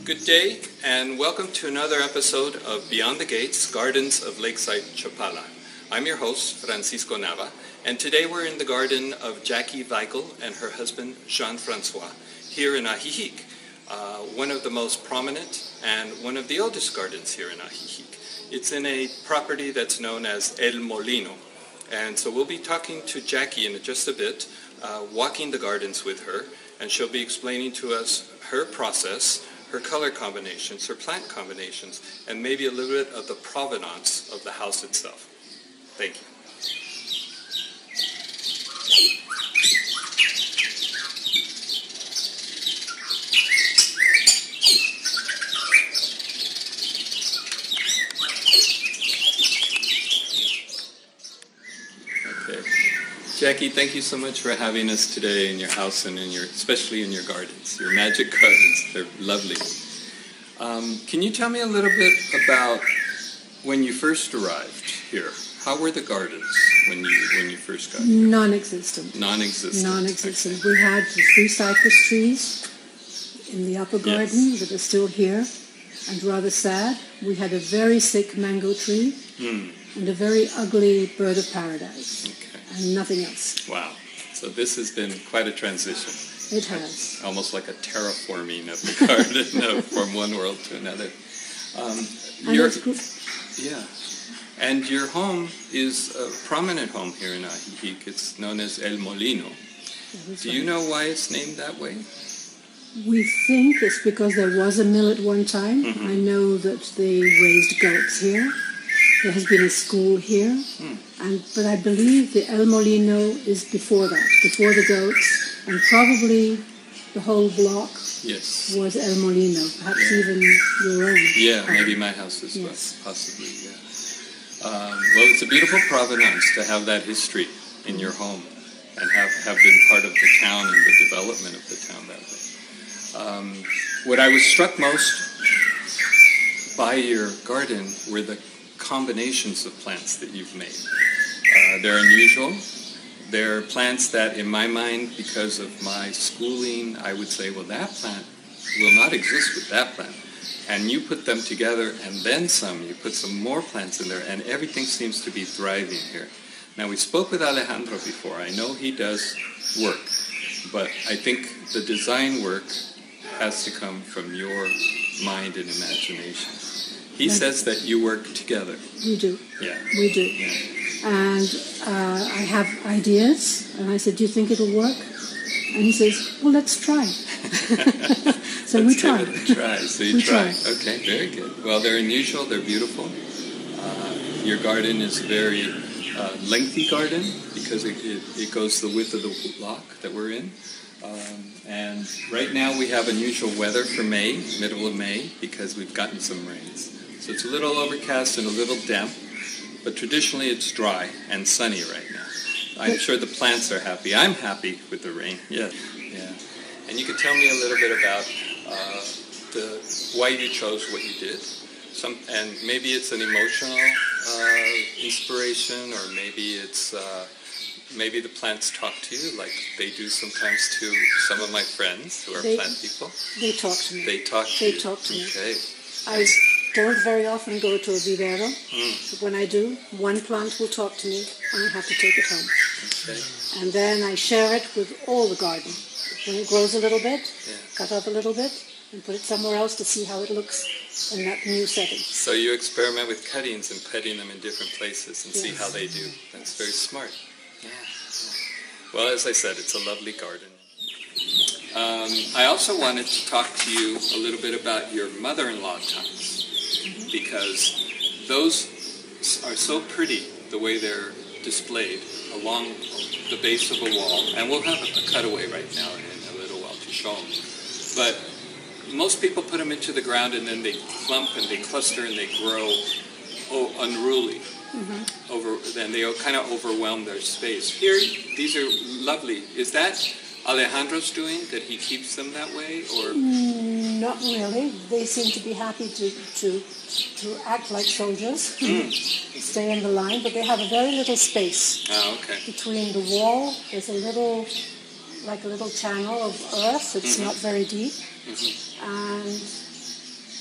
Good day, and welcome to another episode of Beyond the Gates, Gardens of Lakeside Chapala. I'm your host, Francisco Nava, and today we're in the garden of Jackie Weigel and her husband, Jean-Francois, here in Ajijic, one of the most prominent and one of the oldest gardens here in Ajijic. It's in a property that's known as El Molino, and so we'll be talking to Jackie in just a bit, walking the gardens with her, and she'll be explaining to us her process, her color combinations, her plant combinations, and maybe a little bit of the provenance of the house itself. Thank you. Okay. Jackie, thank you so much for having us today in your house and especially in your gardens, your magic gardens. They're lovely. Can you tell me a little bit about when you first arrived here? How were the gardens when you first got here? Non-existent. Non-existent. Okay. We had 3 cypress trees in the upper garden that are still here, and rather sad, we had a very sick mango tree and a very ugly bird of paradise. Okay. And nothing else. Wow. So this has been quite a transition. It has. Almost like a terraforming of the garden from one world to another. And your home is a prominent home here in Ajijic. It's known as El Molino. Do you know why it's named that way? We think it's because there was a mill at one time. I know that they raised goats here. There has been a school here, but I believe the El Molino is before that, before the goats, and probably the whole block was El Molino, perhaps even your own. Yeah, maybe my house as well, possibly, yeah. Well, it's a beautiful provenance to have that history in your home and have been part of the town and the development of the town that way. What I was struck most by your garden were the combinations of plants that you've made. They're unusual. They're plants that, in my mind, because of my schooling, I would say, well, that plant will not exist with that plant. And you put them together and then some. You put some more plants in there, and everything seems to be thriving here. Now, we spoke with Alejandro before. I know he does work, but I think the design work has to come from your mind and imagination. He says that you work together. We do. Yeah. We do. Yeah. And I have ideas, and I said, do you think it'll work? And he says, well, let's try. So we try. Give it a try. So you try. Okay, very good. Well, they're unusual. They're beautiful. Your garden is a very lengthy garden because it goes the width of the block that we're in. And right now we have unusual weather for May, middle of May, because we've gotten some rains. So it's a little overcast and a little damp, but traditionally it's dry and sunny right now. I'm sure the plants are happy. I'm happy with the rain. Yeah. And you could tell me a little bit about why you chose what you did. And maybe it's an emotional inspiration, or maybe it's maybe the plants talk to you, like they do sometimes to some of my friends who are plant people. They talk to me. They talk to you. Okay. I don't very often go to a vivero, but when I do, one plant will talk to me, and I have to take it home. Okay. And then I share it with all the garden. When it grows a little bit, cut up a little bit, and put it somewhere else to see how it looks in that new setting. So you experiment with cuttings and putting them in different places and see how they do. That's very smart. Yeah. Well, as I said, it's a lovely garden. I also wanted to talk to you a little bit about your mother-in-law times, because those are so pretty, the way they're displayed along the base of a wall. And we'll have a cutaway right now in a little while to show them. But most people put them into the ground and then they clump and they cluster and they grow unruly. Then they kind of overwhelm their space. Here, these are lovely. Is that Alejandro's doing, that he keeps them that way, or? Not really. They seem to be happy to act like soldiers, stay in the line, but they have a very little space between the wall. There's a little channel of earth. It's not very deep, and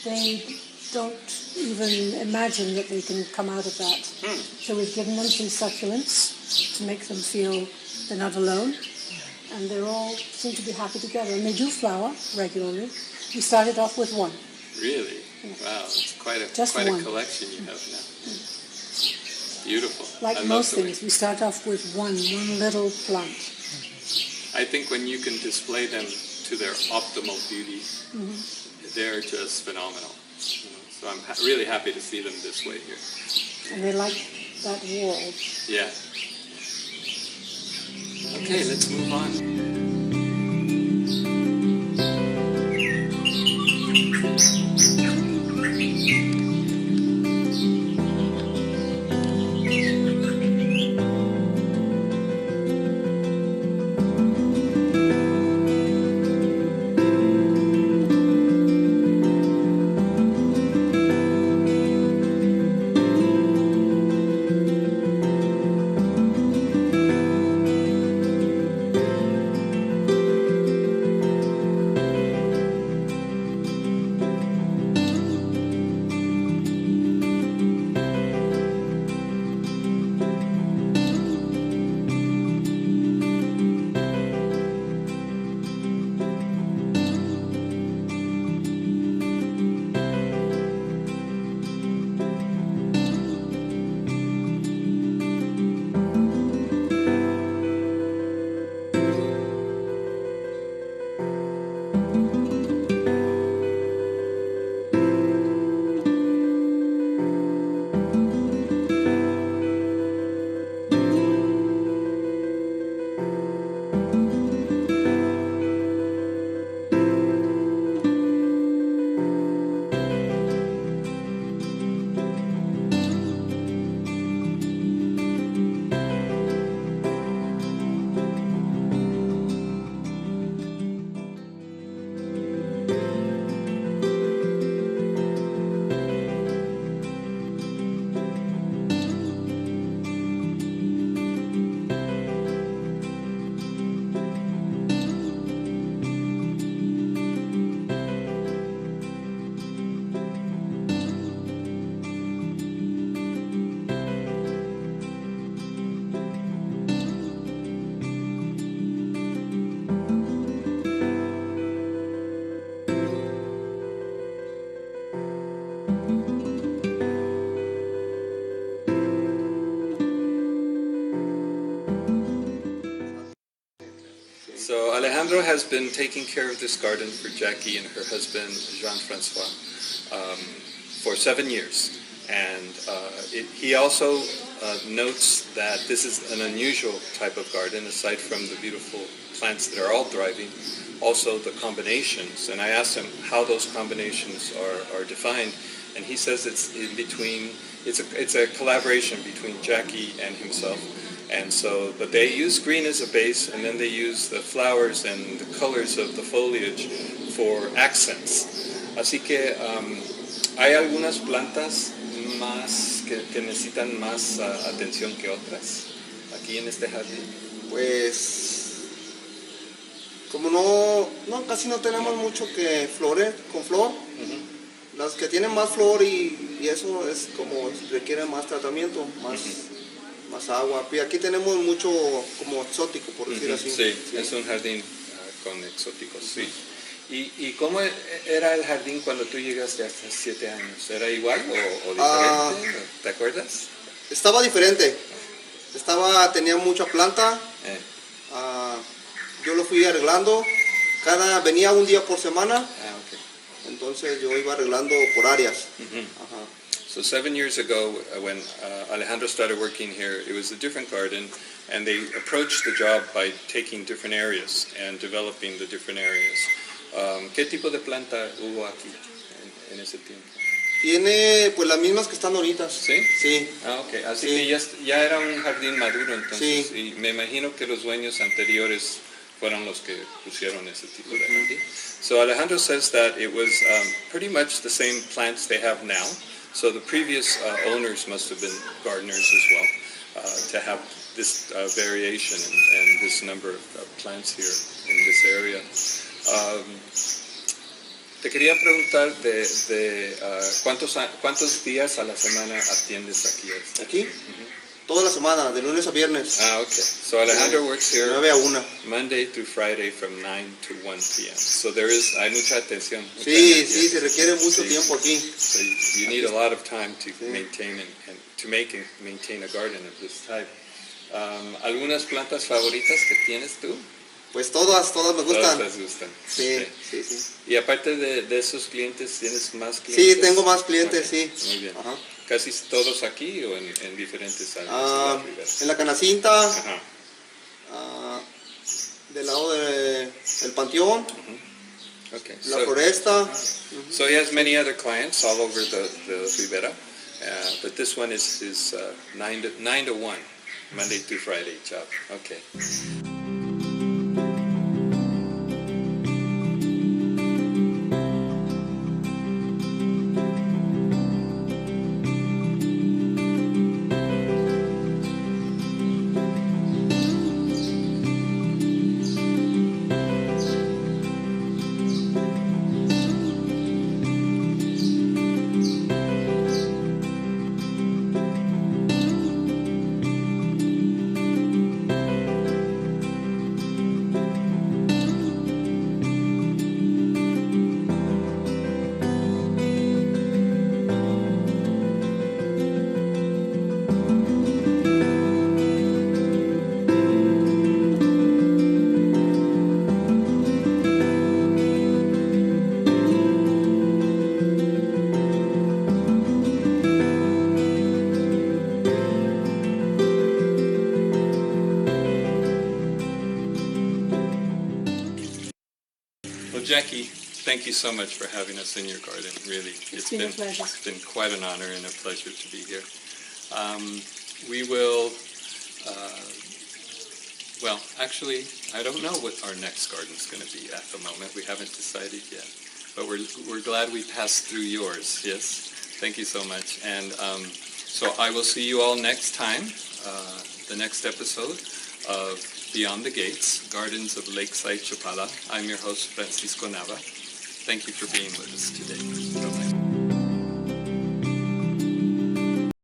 they don't even imagine that they can come out of that. So we've given them some succulents to make them feel they're not alone. And they all seem to be happy together. And they do flower regularly. We started off with one. Really? Yeah. Wow, it's quite a one. collection you have now. Beautiful. Like I love most the way- things, we start off with one little plant. I think when you can display them to their optimal beauty, they're just phenomenal. You know, so I'm really happy to see them this way here. And they like that wall. Yeah. Okay, let's move on. So Alejandro has been taking care of this garden for Jackie and her husband Jean-Francois for 7 years. And he also notes that this is an unusual type of garden, aside from the beautiful plants that are all thriving, also the combinations. And I asked him how those combinations are defined, and he says it's in between. It's a collaboration between Jackie and himself. And so, but they use green as a base, and then they use the flowers and the colors of the foliage for accents. Así que hay algunas plantas más que necesitan más atención que otras aquí en este jardín. Pues como no casi no tenemos mucho que con flor. Las que tienen más flor y eso es como requiere más tratamiento, más agua. Y aquí tenemos mucho como exótico, por decir así. Sí, es un jardín con exóticos, sí. ¿Y cómo era el jardín cuando tú llegaste hace 7 años? ¿Era igual o diferente? ¿Te acuerdas? Estaba diferente. Tenía mucha planta. Yo lo fui arreglando. Venía un día por semana. Okay. Entonces yo iba arreglando por áreas. So 7 years ago, when Alejandro started working here, it was a different garden, and they approached the job by taking different areas and developing the different areas. ¿Qué tipo de planta hubo aquí en ese tiempo? Tiene pues las mismas que están ahorita. ¿Sí? Sí. Okay. Así que ya era un jardín maduro entonces. Sí. Y me imagino que los dueños anteriores fueron los que pusieron ese tipo de jardín. So Alejandro says that it was pretty much the same plants they have now. So the previous owners must have been gardeners as well, to have this variation and this number of plants here in this area. Te quería preguntar cuántos días a la semana atiendes aquí. Aquí, toda la semana, de lunes a viernes. Ah, okay. So Alejandro works De here 9 a 1. Monday through Friday from 9 to 1 p.m. So hay mucha atención. Mucha Sí, energía. sí, se requiere mucho Sí. tiempo aquí. So you need a lot of time to maintain and to make and maintain a garden of this type. ¿Algunas plantas favoritas que tienes tú? Pues todas me gustan. Todas te gustan. Sí, Ok. sí, sí. Y aparte de esos clientes, ¿tienes más clientes? Sí, tengo más clientes, Ok, sí. Muy bien. Ajá. ¿Casi todos aquí o en diferentes áreas? Ah, de la Ribera? en la Canacinta, Ajá. del lado del Panteón, Okay. la Floresta. So he has many other clients all over the Ribera, but this one is 9 to 1, Monday through Friday job. Okay. Well, Jackie, thank you so much for having us in your garden. Really, It's been a pleasure. It's been quite an honor and a pleasure to be here. We will. Well, actually, I don't know what our next garden's going to be at the moment. We haven't decided yet, but we're glad we passed through yours. Yes, thank you so much. And so I will see you all next time, the next episode of Beyond the Gates, Gardens of Lakeside Chapala. I'm your host, Francisco Nava. Thank you for being with us today. Bye-bye.